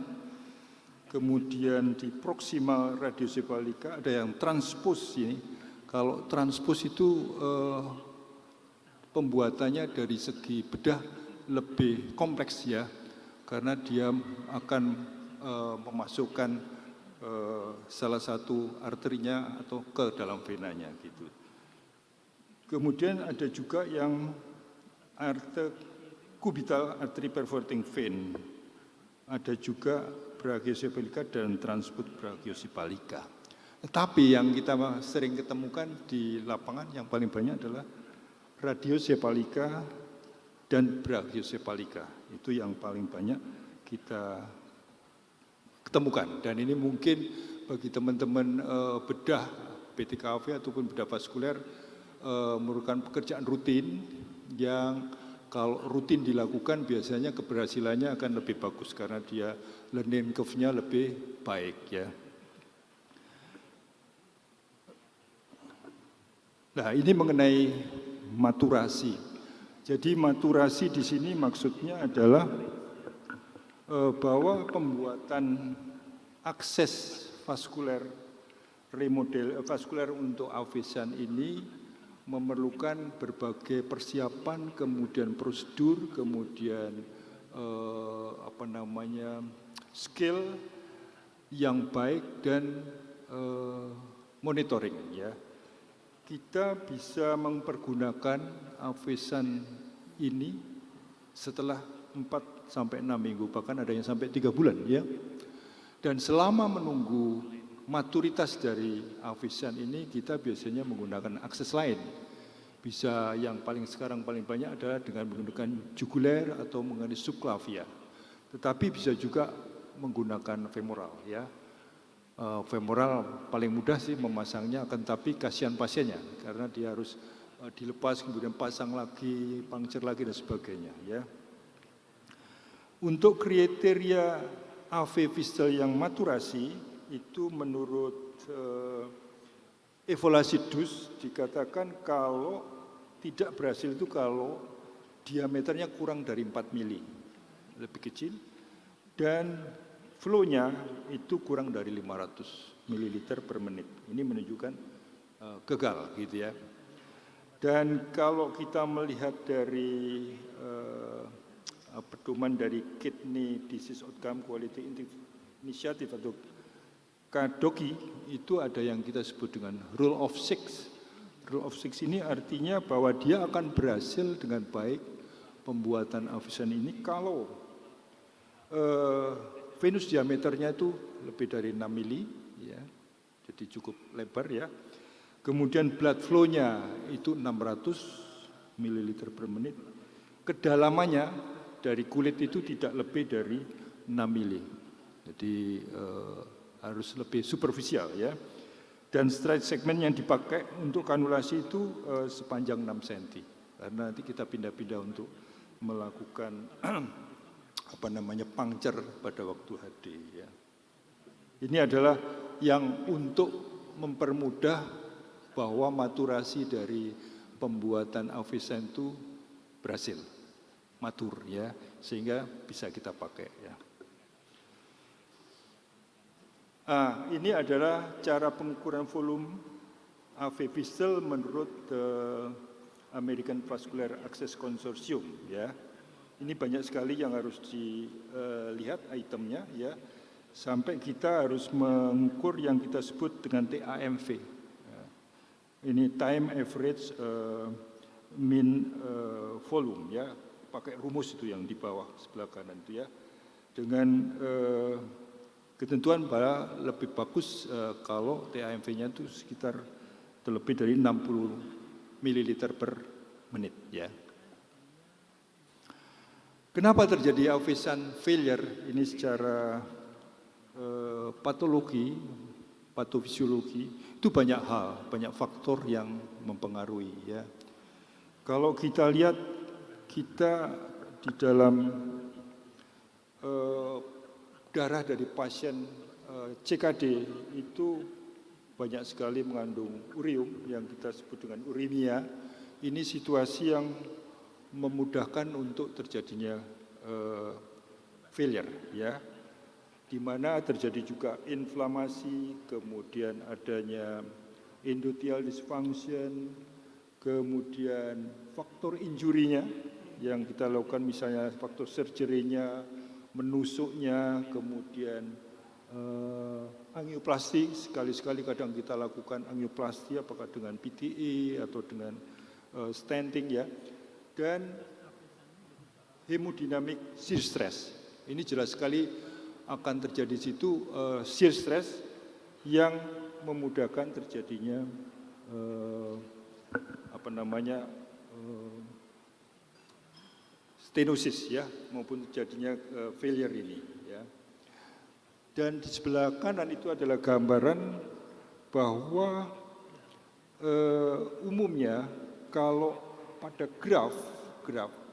Kemudian di proximal radiosefalika ada yang transpose ini. Kalau transpose itu pembuatannya dari segi bedah lebih kompleks ya, karena dia akan memasukkan salah satu arterinya atau ke dalam venanya gitu. Kemudian ada juga yang cubital artery perforating vein. Ada juga brachiosepalika dan transport brachiosepalika. Tetapi yang kita sering ketemukan di lapangan yang paling banyak adalah radiosepalika dan brachiosepalika. Itu yang paling banyak kita ketemukan. Dan ini mungkin bagi teman-teman bedah BTKV ataupun bedah vaskuler merupakan pekerjaan rutin yang kalau rutin dilakukan biasanya keberhasilannya akan lebih bagus karena dia learning curve-nya lebih baik ya. Nah, ini mengenai maturasi. Jadi maturasi di sini maksudnya adalah bahwa pembuatan akses vaskuler remodel vaskuler untuk Avician ini memerlukan berbagai persiapan, kemudian prosedur, kemudian skill yang baik dan monitoring ya. Kita bisa mempergunakan Avician ini setelah 4 sampai 6 minggu, bahkan ada yang sampai 3 bulan ya. Dan selama menunggu maturitas dari Avician ini kita biasanya menggunakan akses lain. Bisa yang sekarang paling banyak adalah dengan menggunakan juguler atau menggunakan subclavia. Tetapi bisa juga menggunakan femoral ya. Femoral paling mudah sih memasangnya, akan tapi kasihan pasiennya karena dia harus dilepas kemudian pasang lagi, puncture lagi dan sebagainya ya. Untuk kriteria AV fistal yang maturasi itu menurut evaluasi DUS dikatakan kalau tidak berhasil itu kalau diameternya kurang dari 4 mili, lebih kecil, dan flow-nya itu kurang dari 500 ml per menit. Ini menunjukkan gagal gitu ya. Dan kalau kita melihat dari pedoman dari Kidney Disease Outcome Quality Initiative atau KDOQI, itu ada yang kita sebut dengan Rule of Six. Rule of Six ini artinya bahwa dia akan berhasil dengan baik pembuatan Avician ini kalau venus diameternya itu lebih dari 6 mili, ya, jadi cukup lebar ya. Kemudian blood flow-nya itu 600 ml per menit. Kedalamannya dari kulit itu tidak lebih dari 6 mili. Jadi harus lebih superficial ya. Dan stride segment yang dipakai untuk kanulasi itu sepanjang 6 cm. Karena nanti kita pindah-pindah untuk melakukan puncture pada waktu HD ya. Ini adalah yang untuk mempermudah bahwa maturasi dari pembuatan Avician itu berhasil matur ya, sehingga bisa kita pakai ya. Ini adalah cara pengukuran volume AV fistal menurut American Vascular Access Consortium ya. Ini banyak sekali yang harus dilihat itemnya ya, sampai kita harus mengukur yang kita sebut dengan TAMV. Ya. ini time average mean volume ya, pakai rumus itu yang di bawah sebelah kanan itu ya, dengan ketentuan bahwa lebih bagus kalau TAMV-nya itu sekitar terlebih dari 60 ml per menit ya. Kenapa terjadi avisan failure ini secara patologi, patofisiologi, itu banyak hal, banyak faktor yang mempengaruhi ya. Kalau kita lihat, kita di dalam darah dari pasien CKD itu banyak sekali mengandung urium yang kita sebut dengan urimia. Ini situasi yang memudahkan untuk terjadinya failure ya, di mana terjadi juga inflamasi, kemudian adanya endothelial dysfunction, kemudian faktor injurinya yang kita lakukan, misalnya faktor surgery-nya, menusuknya, kemudian angioplasti, sekali-sekali kadang kita lakukan angioplasti apakah dengan PTE atau dengan stenting ya, dan hemodinamik shear stress. Ini jelas sekali akan terjadi di situ shear stress yang memudahkan terjadinya stenosis ya, maupun terjadinya failure ini ya. Dan di sebelah kanan itu adalah gambaran bahwa umumnya kalau pada graf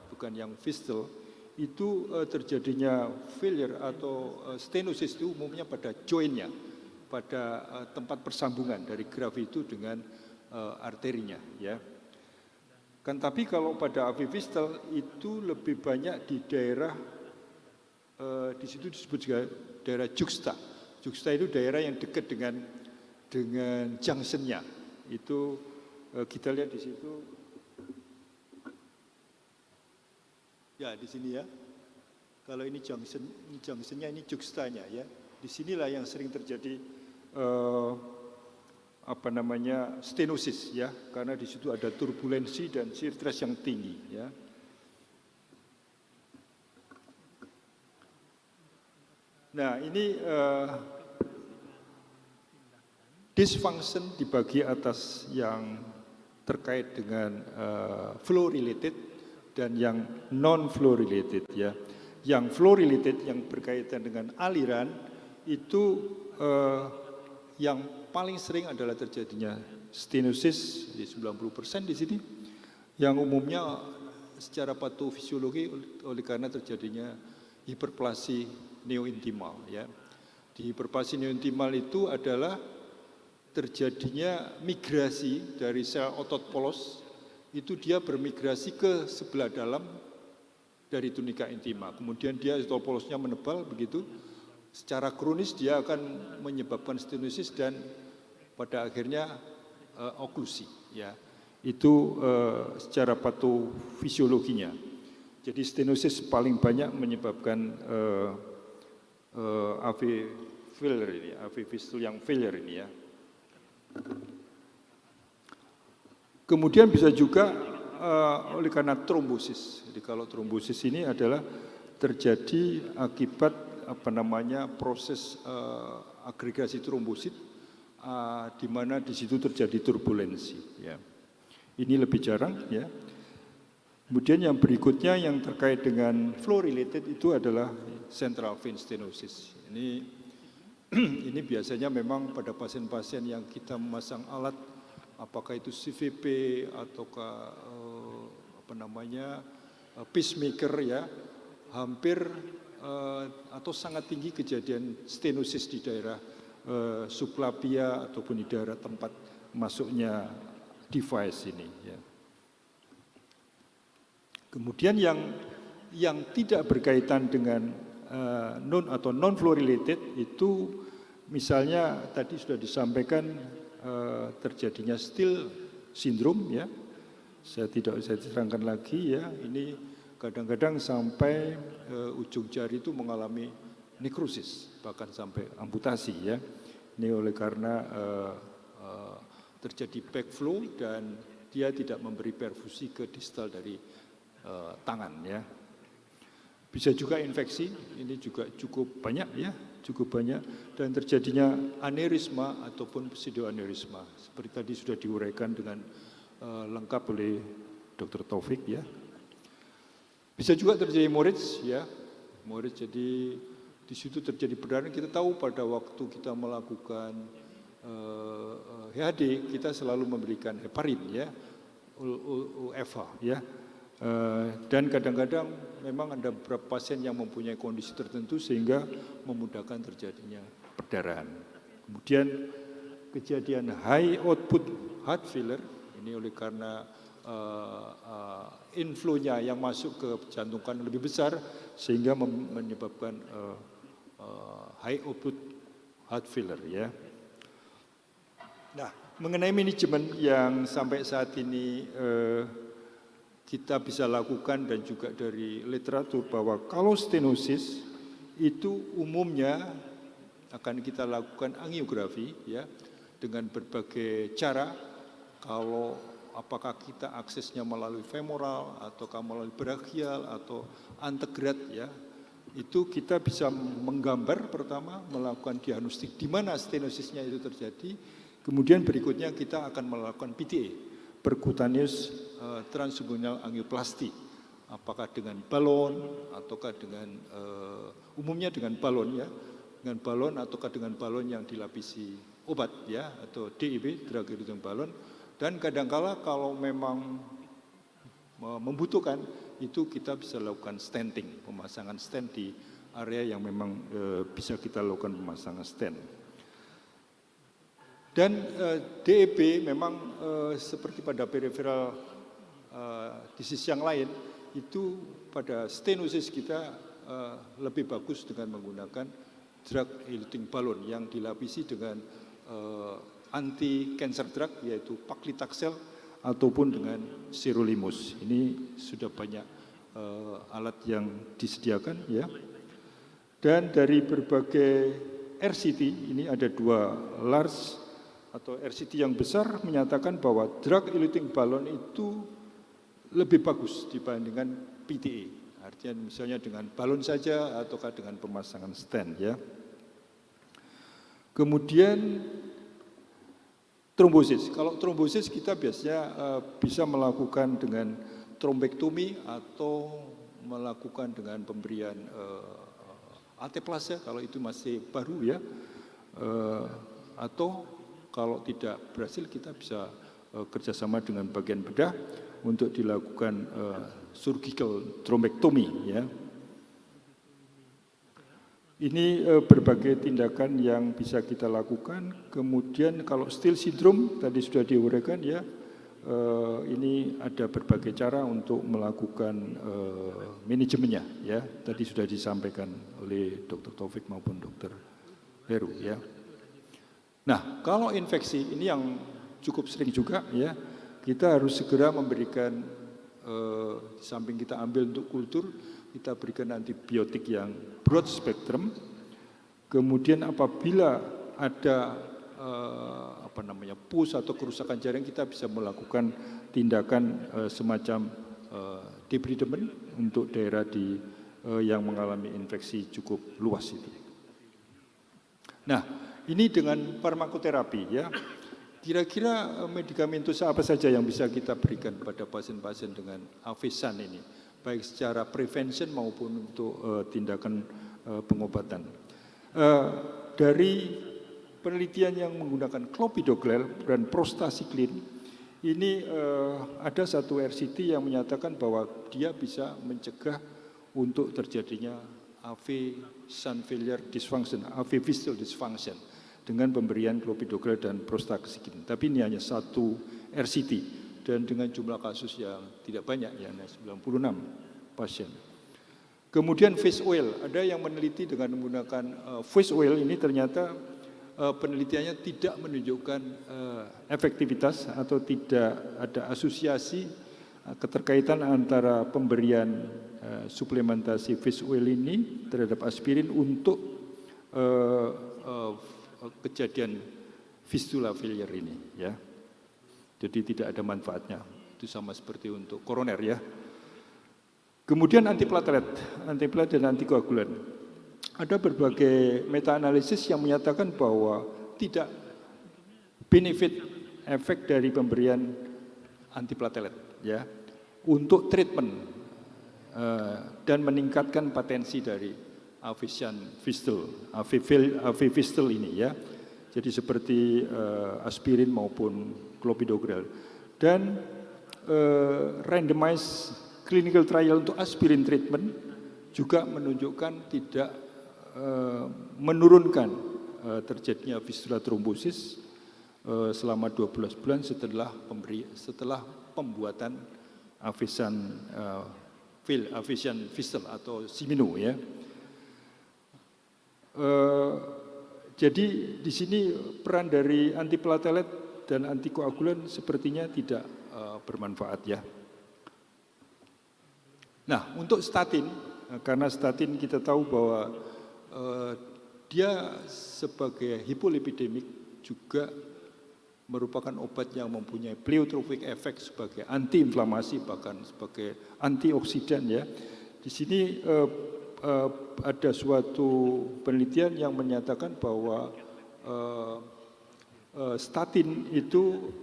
bukan yang fistel itu terjadinya failure atau stenosis itu umumnya pada jointnya, pada tempat persambungan dari graf itu dengan arterinya ya. Kan tapi kalau pada AV fistel itu lebih banyak di daerah di situ disebut juga daerah juxta. Juxta itu daerah yang dekat dengan junctionnya. Itu kita lihat di situ. Ya di sini ya. Kalau ini junctionnya, ini juxtanya ya. Disinilah yang sering terjadi stenosis ya, karena di situ ada turbulensi dan shear stress yang tinggi ya. Nah ini dysfunction di bagian atas yang terkait dengan flow related dan yang non flow related ya. Yang flow related yang berkaitan dengan aliran itu yang paling sering adalah terjadinya stenosis di 90% di sini, yang umumnya secara patofisiologi oleh karena terjadinya hiperplasi neointimal ya. Di hiperplasi neointimal itu adalah terjadinya migrasi dari sel otot polos, itu dia bermigrasi ke sebelah dalam dari tunika intima. Kemudian dia otot polosnya menebal begitu. Secara kronis dia akan menyebabkan stenosis dan pada akhirnya oklusi ya. Itu secara patofisiologinya. Jadi stenosis paling banyak menyebabkan AV failure ini, AV fistul yang failure ini ya. Kemudian bisa juga oleh karena trombosis. Jadi kalau trombosis ini adalah terjadi akibat proses agregasi trombosit, di mana di situ terjadi turbulensi ya. Ini lebih jarang ya. Kemudian yang berikutnya yang terkait dengan flow related itu adalah central vein stenosis. Ini biasanya memang pada pasien-pasien yang kita memasang alat, apakah itu CVP ataukah pacemaker ya, hampir atau sangat tinggi kejadian stenosis di daerah subclavia ataupun di daerah tempat masuknya device ini ya. Kemudian yang tidak berkaitan dengan non flow related itu misalnya tadi sudah disampaikan terjadinya Still syndrome ya. Saya terangkan lagi ya. Ini kadang-kadang sampai ujung jari itu mengalami nekrosis, bahkan sampai amputasi ya. Ini oleh karena terjadi backflow dan dia tidak memberi perfusi ke distal dari tangan ya. Bisa juga infeksi, ini juga cukup banyak ya, cukup banyak, dan terjadinya aneurisma ataupun pseudoaneurisma. Seperti tadi sudah diuraikan dengan lengkap oleh Dr. Taufik ya. Bisa juga terjadi hemorrhage ya, hemorrhage, jadi di situ terjadi perdarahan. Kita tahu pada waktu kita melakukan HHD kita selalu memberikan heparin ya, UFA ya. Dan kadang-kadang memang ada beberapa pasien yang mempunyai kondisi tertentu sehingga memudahkan terjadinya perdarahan. Kemudian kejadian high output heart failure ini oleh karena inflow-nya yang masuk ke jantung kan lebih besar sehingga menyebabkan high output heart failure ya. Nah, mengenai manajemen yang sampai saat ini kita bisa lakukan dan juga dari literatur bahwa kalau stenosis itu umumnya akan kita lakukan angiografi ya dengan berbagai cara. Kalau apakah kita aksesnya melalui femoral ataukah melalui brachial atau antegrad ya, itu kita bisa menggambar pertama, melakukan diagnostik di mana stenosisnya itu terjadi. Kemudian berikutnya kita akan melakukan PTA, percutaneous transluminal angioplasty, apakah dengan balon ataukah dengan umumnya dengan balon ya, dengan balon ataukah dengan balon yang dilapisi obat ya, atau DIB, drug eluting balon. Dan kadangkala kalau memang membutuhkan itu kita bisa lakukan stenting, pemasangan stent di area yang memang bisa kita lakukan pemasangan stent. Dan DEB memang seperti pada peripheral disease yang lain, itu pada stenosis kita lebih bagus dengan menggunakan drug eluting balon yang dilapisi dengan anti-cancer drug yaitu paclitaxel ataupun dengan sirolimus. Ini sudah banyak alat yang disediakan ya. Dan dari berbagai RCT, ini ada 2 large atau RCT yang besar menyatakan bahwa drug eluting balon itu lebih bagus dibandingkan PTA. Artinya misalnya dengan balon saja ataukah dengan pemasangan stent ya. Kemudian trombosis. Kalau trombosis kita biasanya bisa melakukan dengan trombektomi atau melakukan dengan pemberian anteplase kalau itu masih baru ya. Atau kalau tidak berhasil kita bisa kerjasama dengan bagian bedah untuk dilakukan surgical trombektomi ya. Ini berbagai tindakan yang bisa kita lakukan. Kemudian kalau Still syndrome tadi sudah diuraikan ya, ini ada berbagai cara untuk melakukan manajemennya ya. Tadi sudah disampaikan oleh Dr. Taufik maupun Dr. Heru ya. Nah, kalau infeksi ini yang cukup sering juga ya, kita harus segera memberikan di samping kita ambil untuk kultur, kita berikan antibiotik yang broad spectrum. Kemudian apabila ada pus atau kerusakan jaring, kita bisa melakukan tindakan semacam debridement untuk daerah yang mengalami infeksi cukup luas itu. Nah, ini dengan farmakoterapi ya. Kira-kira medikamentosa apa saja yang bisa kita berikan pada pasien-pasien dengan afisan ini, baik secara prevention maupun untuk tindakan pengobatan. Dari penelitian yang menggunakan clopidogrel dan prostacyclin, ini ada satu RCT yang menyatakan bahwa dia bisa mencegah untuk terjadinya AV shunt failure dysfunction, AV fistula dysfunction dengan pemberian clopidogrel dan prostacyclin. Tapi ini hanya satu RCT dan dengan jumlah kasus yang tidak banyak ya, 96 pasien. Kemudian face oil, ada yang meneliti dengan menggunakan face oil ini ternyata penelitiannya tidak menunjukkan efektivitas atau tidak ada asosiasi keterkaitan antara pemberian suplementasi face oil ini terhadap aspirin untuk kejadian fistula failure ini ya. Jadi tidak ada manfaatnya. Itu sama seperti untuk koroner ya. Kemudian antiplatelet dan antikoagulan. Ada berbagai meta-analisis yang menyatakan bahwa tidak benefit efek dari pemberian antiplatelet ya untuk treatment dan meningkatkan potensi dari Avician fistel ini ya. Jadi seperti aspirin maupun clopidogrel. Dan randomized clinical trial untuk aspirin treatment juga menunjukkan tidak menurunkan terjadinya fistula trombosis selama 12 bulan setelah pembuatan Avician fistel atau Simino ya. Jadi di sini peran dari antiplatelet dan antikoagulan sepertinya tidak bermanfaat ya. Nah, untuk statin, karena statin kita tahu bahwa dia sebagai hipolipidemik juga merupakan obat yang mempunyai pleiotropic effect sebagai antiinflamasi bahkan sebagai antioksidan ya. Di sini ada suatu penelitian yang menyatakan bahwa statin itu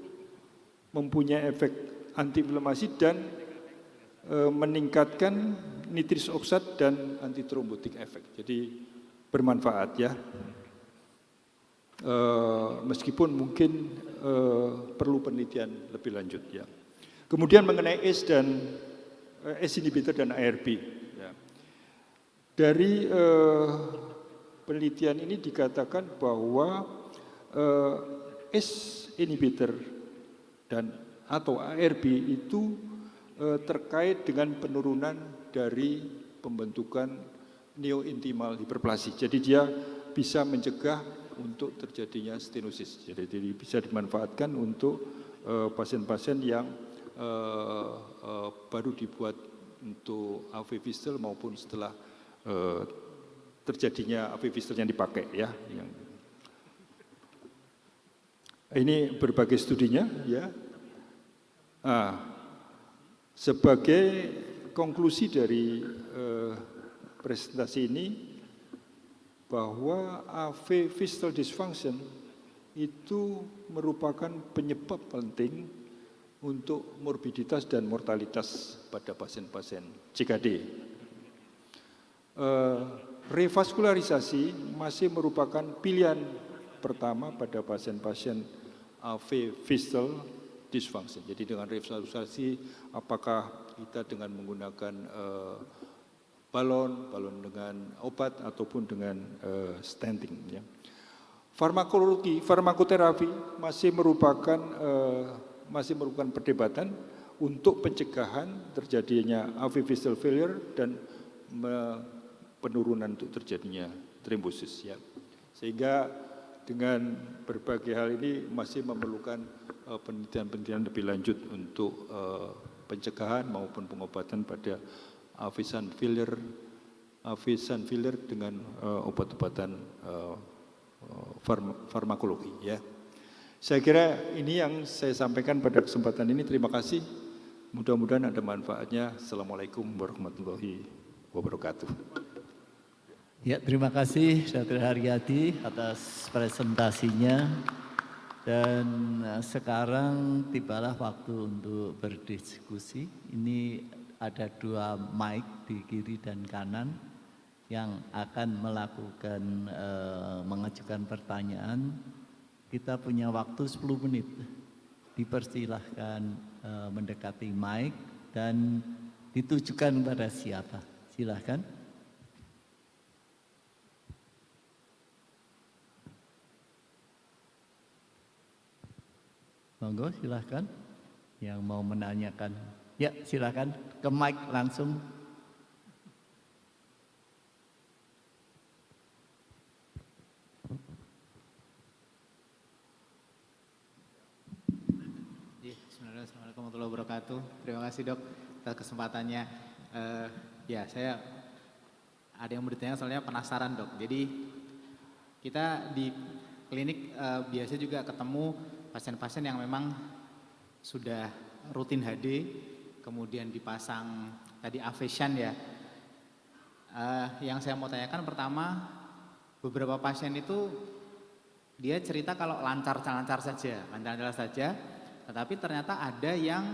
mempunyai efek antiinflamasi dan meningkatkan nitrous oxide dan antitrombotik efek. Jadi bermanfaat ya. Meskipun mungkin perlu penelitian lebih lanjut ya. Kemudian mengenai ACE inhibitor dan ARB. Ya. Dari penelitian ini dikatakan bahwa ACE inhibitor dan atau ARB itu terkait dengan penurunan dari pembentukan neointimal hiperplasi. Jadi dia bisa mencegah untuk terjadinya stenosis. Jadi bisa dimanfaatkan untuk pasien-pasien yang baru dibuat untuk AV fistel maupun setelah terjadinya AV fistel yang dipakai ya. Ini berbagai studinya ya. Sebagai konklusi dari presentasi ini bahwa AV fistal dysfunction itu merupakan penyebab penting untuk morbiditas dan mortalitas pada pasien-pasien CKD. Revaskularisasi masih merupakan pilihan pertama pada pasien-pasien AV fistal dysfunction. Jadi dengan revaskularisasi apakah kita dengan menggunakan balon dengan obat ataupun dengan stenting. Ya. Farmakoterapi masih merupakan perdebatan untuk pencegahan terjadinya AV fistal failure dan penurunan untuk terjadinya trombosis. Ya. Sehingga dengan berbagai hal ini masih memerlukan penelitian-penelitian lebih lanjut untuk pencegahan maupun pengobatan pada Avician failure dengan obat-obatan farmakologi ya. Saya kira ini yang saya sampaikan pada kesempatan ini. Terima kasih. Mudah-mudahan ada manfaatnya. Assalamualaikum warahmatullahi wabarakatuh. Ya, terima kasih Dr. Haryadi atas presentasinya. Dan sekarang tibalah waktu untuk berdiskusi. Ini ada dua mic di kiri dan kanan yang akan mengajukan pertanyaan. Kita punya waktu 10 menit. Dipersilahkan mendekati mic dan ditujukan kepada siapa. Silahkan. Monggo silahkan yang mau menanyakan. Ya silahkan ke mic langsung. Assalamualaikum warahmatullahi wabarakatuh. Terima kasih dok atas kesempatannya. Ya saya ada yang bertanya soalnya penasaran dok. Jadi kita di klinik biasa juga ketemu pasien-pasien yang memang sudah rutin HD, kemudian dipasang tadi Avesan ya. Yang saya mau tanyakan pertama, beberapa pasien itu dia cerita kalau lancar-lancar saja, tetapi ternyata ada yang